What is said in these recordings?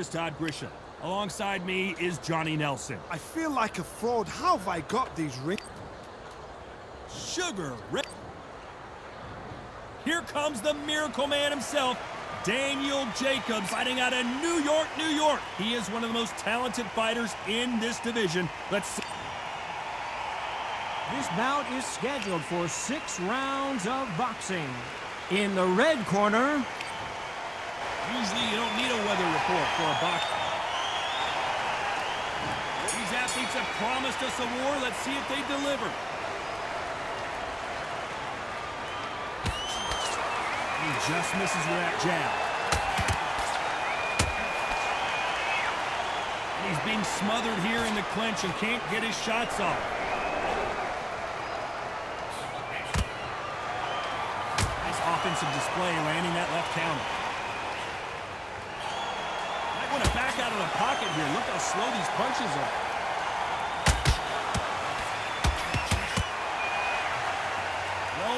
is Todd Grisham. Alongside me is Johnny Nelson. I feel like a fraud. How have I got these rings? Sugar Ray. Here comes the Miracle Man himself, Daniel Jacobs, fighting out of New York, New York. He is one of the most talented fighters in this division. Let's see. This bout is scheduled for 6 rounds of boxing. In the red corner... Usually you don't need a weather report for a boxer. These athletes have promised us a war. Let's see if they deliver. He just misses with that jab. And he's being smothered here in the clinch and can't get his shots off. Nice offensive display, landing that left counter. Might want to back out of the pocket here. Look how slow these punches are.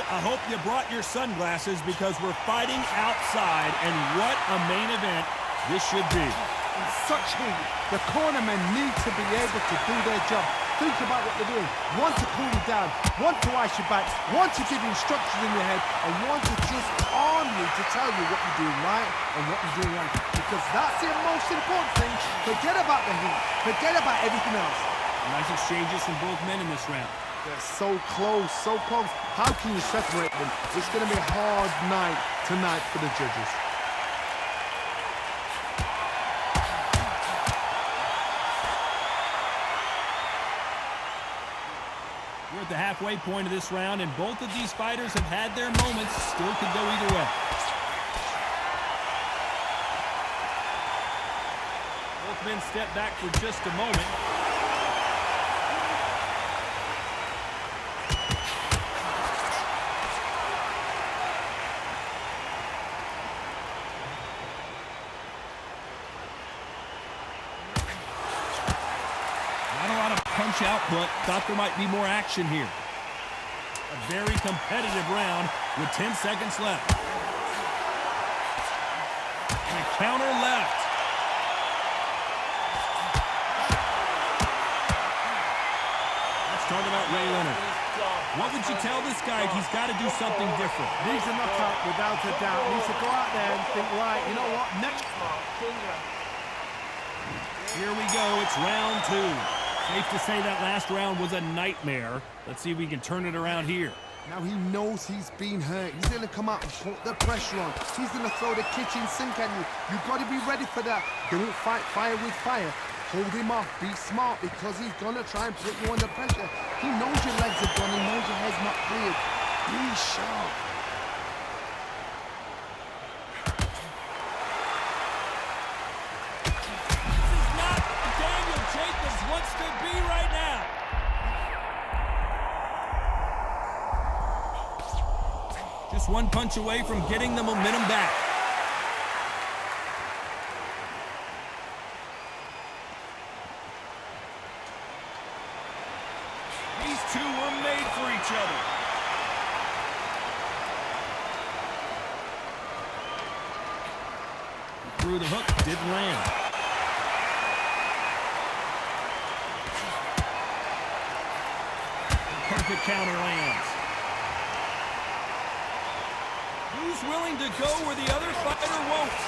I hope you brought your sunglasses because we're fighting outside, and what a main event this should be. In such heat, the cornermen need to be able to do their job. Think about what they're doing. One to cool you down, one to ice your back, one to give you instructions in your head, and one to just arm you to tell you what you're doing right and what you're doing wrong. Because that's the most important thing. Forget about the heat. Forget about everything else. Nice exchanges from both men in this round. They're so close, so close. How can you separate them? It's going to be a hard night tonight for the judges. We're at the halfway point of this round, and both of these fighters have had their moments. Still could go either way. Both men step back for just a moment. Punch output. Thought there might be more action here. A very competitive round with 10 seconds left. And a counter left. Let's talk about Ray Leonard. What would you tell this guy if he's got to do something different? Needs a knockout without a doubt. Needs to go out there and think, right, you know what, next. Here we go. It's round 2. Safe to say that last round was a nightmare. Let's see if we can turn it around here. Now he knows he's been hurt. He's going to come out and put the pressure on. He's going to throw the kitchen sink at you. You've got to be ready for that. Don't fight fire with fire. Hold him off. Be smart because he's going to try and put you under pressure. He knows your legs are gone. He knows your head's not cleared. Be sharp. Wants to be right now. Just one punch away from getting the momentum back. These two were made for each other. Threw the hook, didn't land. Perfect counter lands. Who's willing to go where the other fighter won't?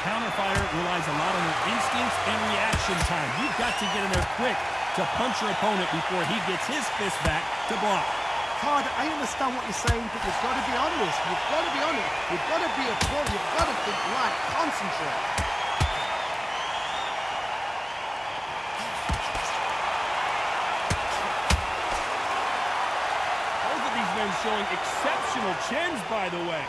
Counter fighter relies a lot on their instincts and reaction time. You've got to get in there quick to punch your opponent before he gets his fist back to block. Todd, I understand what you're saying, but you've got to be honest. You've got to be honest. You've got to be a pro. You've got to think right. Concentrate. Showing exceptional chins, by the way.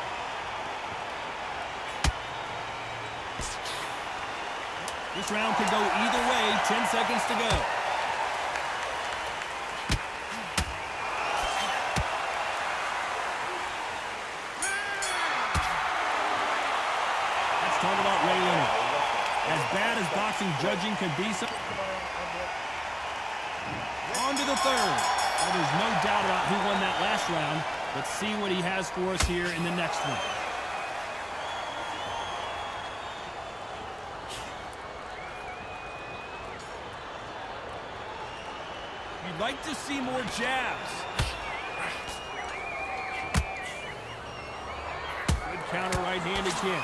This round could go either way. 10 seconds to go. Let's talk about Ray Leonard. As bad as boxing judging can be, on to the third. Well, there's no doubt about who won that last round. Let's see what he has for us here in the next one. You'd like to see more jabs. Good counter right hand again.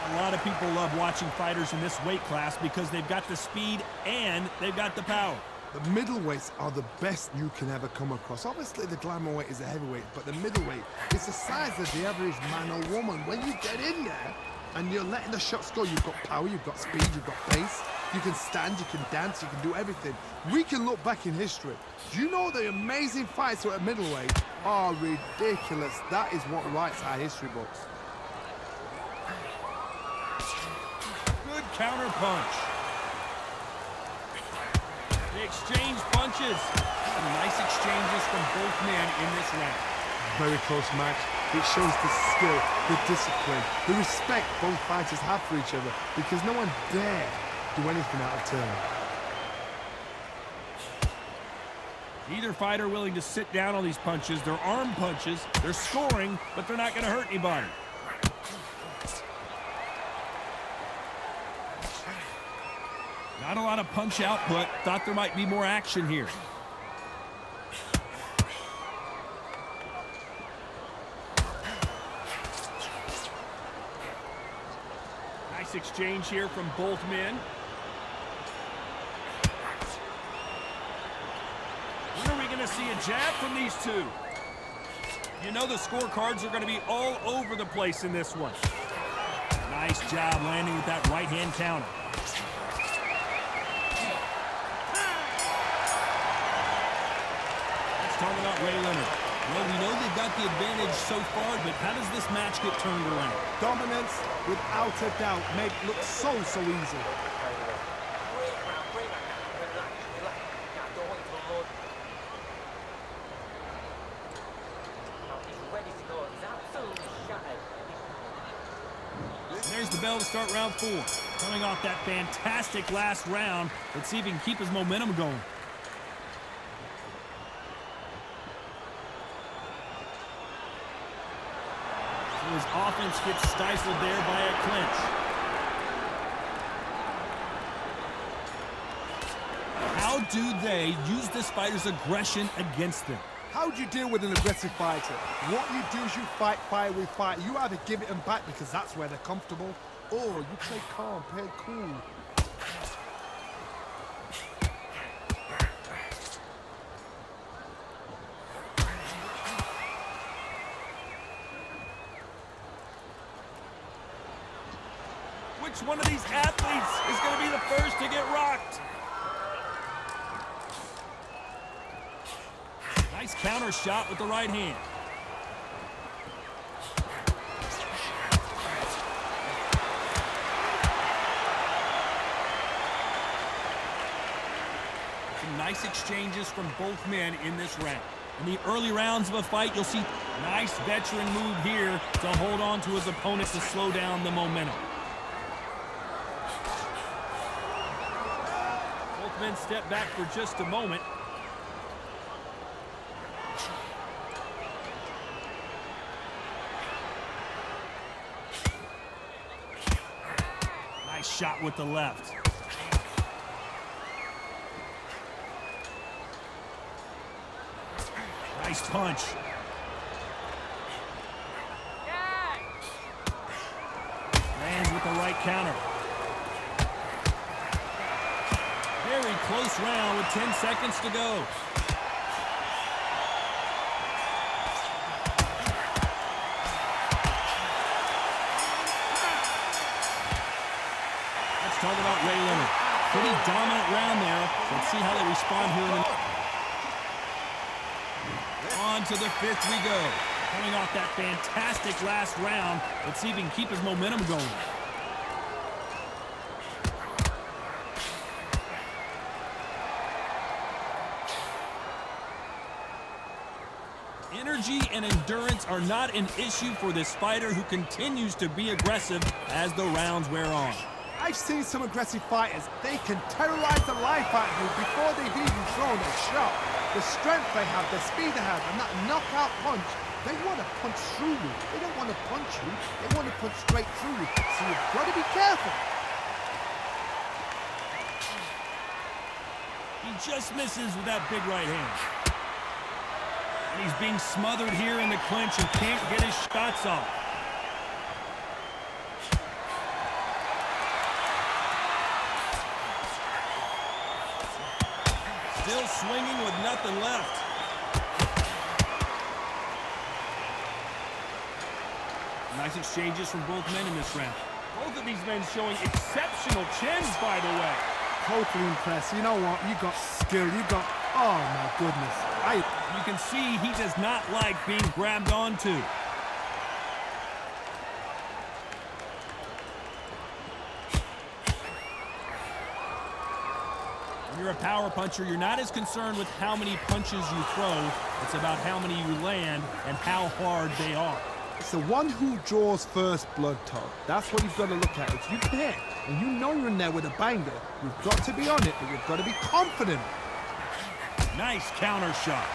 A lot of people love watching fighters in this weight class because they've got the speed and they've got the power. The middleweights are the best you can ever come across. Obviously, the glamour weight is a heavyweight, but the middleweight is the size of the average man or woman. When you get in there and you're letting the shots go, you've got power, you've got speed, you've got pace. You can stand, you can dance, you can do everything. We can look back in history. Do you know the amazing fights at middleweight are ridiculous? That is what writes our history books. Good counter punch. They exchange punches. Some nice exchanges from both men in this round. Very close match. It shows the skill, the discipline, the respect both fighters have for each other because no one dare do anything out of turn. Neither fighter willing to sit down on these punches. They're arm punches. They're scoring, but they're not going to hurt anybody. Not a lot of punch output. Thought there might be more action here. Nice exchange here from both men. When are we going to see a jab from these two? You know the scorecards are going to be all over the place in this one. Nice job landing with that right-hand counter. Let's talk about Ray Leonard. Well, we know they've got the advantage so far, but how does this match get turned around? Dominance, without a doubt, made it look so easy. There's the bell to start round 4. Coming off that fantastic last round, let's see if he can keep his momentum going. So his offense gets stifled there by a clinch. How do they use this fighter's aggression against them? How do you deal with an aggressive fighter? What you do is you fight fire with fire. You either give it them back because that's where they're comfortable, or you play calm, play cool. Which one of these athletes is going to be the first to get rocked? Nice counter shot with the right hand. Some nice exchanges from both men in this round. In the early rounds of a fight, you'll see nice veteran move here to hold on to his opponent to slow down the momentum. Both men step back for just a moment. Nice shot with the left. Nice punch. Lands with the right counter. Very close round with 10 seconds to go. Let's talk about Ray Leonard. Pretty dominant round there. Let's see how they respond here in the... On to the 5th we go. Coming off that fantastic last round, let's see if he can keep his momentum going. Energy and endurance are not an issue for this fighter who continues to be aggressive as the rounds wear on. I've seen some aggressive fighters. They can terrorize the life out of you before they've even thrown a shot. the strength they have, the speed they have, and that knockout punch, they want to punch through you. They don't want to punch you. They want to punch straight through you. So you've got to be careful. He just misses with that big right hand. And he's being smothered here in the clinch and can't get his shots off. Still swinging with nothing left. Nice exchanges from both men in this round. Both of these men showing exceptional chins, by the way. Totally impressed. You know what? You got skill. You got... Oh, my goodness. You can see he does not like being grabbed onto. When you're a power puncher, you're not as concerned with how many punches you throw. It's about how many you land and how hard they are. It's the one who draws first blood, Todd. That's what you've got to look at. If you hit and you know you're in there with a banger, you've got to be on it, but you've got to be confident. Nice counter shot.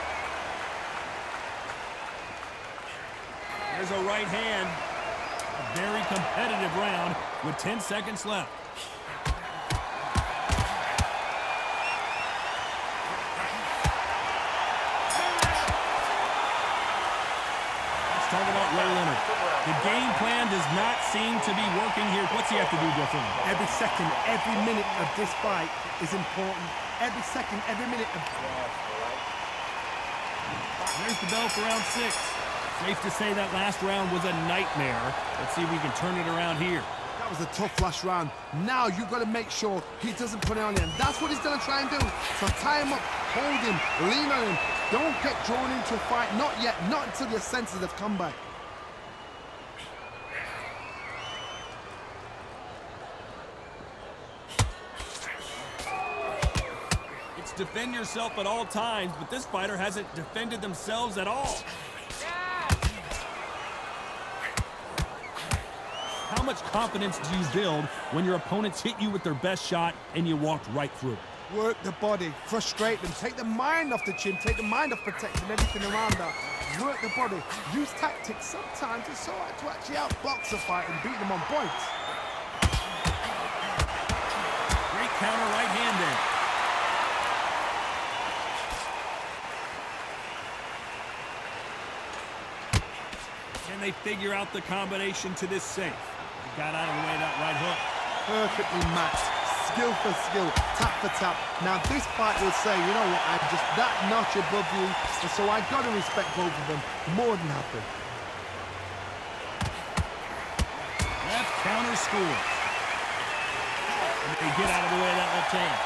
There's a right hand. A very competitive round with 10 seconds left. Talk about Ray Leonard. The game plan does not seem to be working here. What's he have to do differently? Every second, every minute of this fight is important. Every second, every minute of... There's the bell for round 6. Safe to say that last round was a nightmare. Let's see if we can turn it around here. That was a tough last round. Now you've got to make sure he doesn't put it on him. That's what he's going to try and do. So tie him up, hold him, lean on him. Don't get drawn into a fight. Not yet. Not until your senses have come back. It's defend yourself at all times, but this fighter hasn't defended themselves at all. How much confidence do you build when your opponents hit you with their best shot and you walked right through it? Work the body, frustrate them, take the mind off the chin, take the mind off protecting everything around that. Work the body, use tactics. Sometimes it's so hard to actually outbox a fight and beat them on points. Great counter right hand there. Can they figure out the combination to this safe? Got out of the way of that right hook. Perfectly matched. Skill for skill, tap for tap. Now this fight will say, you know what, I'm just that notch above you, and so I got to respect both of them more than happy. Left counter scores. And they get out of the way of that left hand.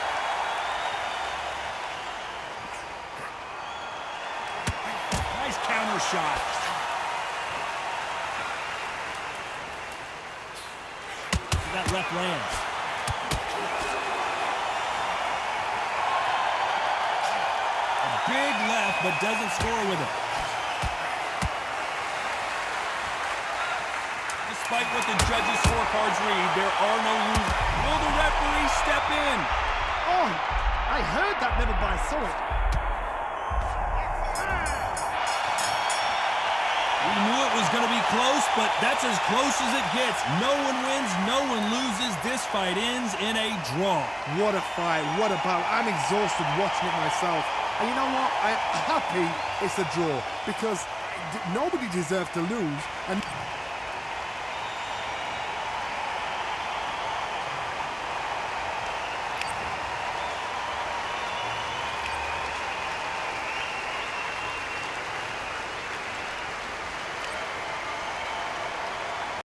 Nice counter shot. That left lands. Big left, but doesn't score with it. Despite what the judges' scorecards read, there are no rules. Will the referee step in? Oh, I heard that, never by saw it. We knew it was going to be close, but that's as close as it gets. No one wins, no one loses. This fight ends in a draw. What a fight, what a battle. I'm exhausted watching it myself. And you know what? I'm happy it's a draw because nobody deserved to lose. And